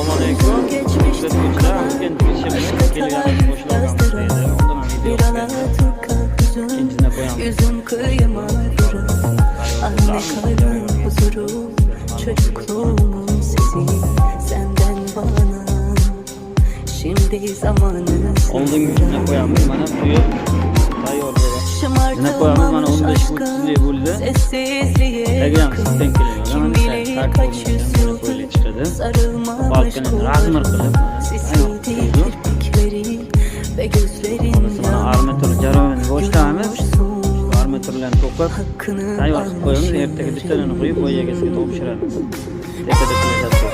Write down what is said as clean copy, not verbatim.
Assalamualaikum. Yüzüm kıyamadım. Anne kalbim huzuru, çocukluğumun sesi senden bana. Şimdi zamanı Oldun yüzüne koyamız bana suyu tayyor baba. Yüzüne koyamız bana 15 kutsuzluğu buldu. Ege'm sizden geliyor. Kim bilir kaç yüzyıldır sarılmamış razmır kılıp sesiydi kirpikleri ve gözlerin bana armatür jarabını boştağımız armatürlerini toplar tayyor koyamız erteki düstenini koyup boya kesip topşırarız. Tepede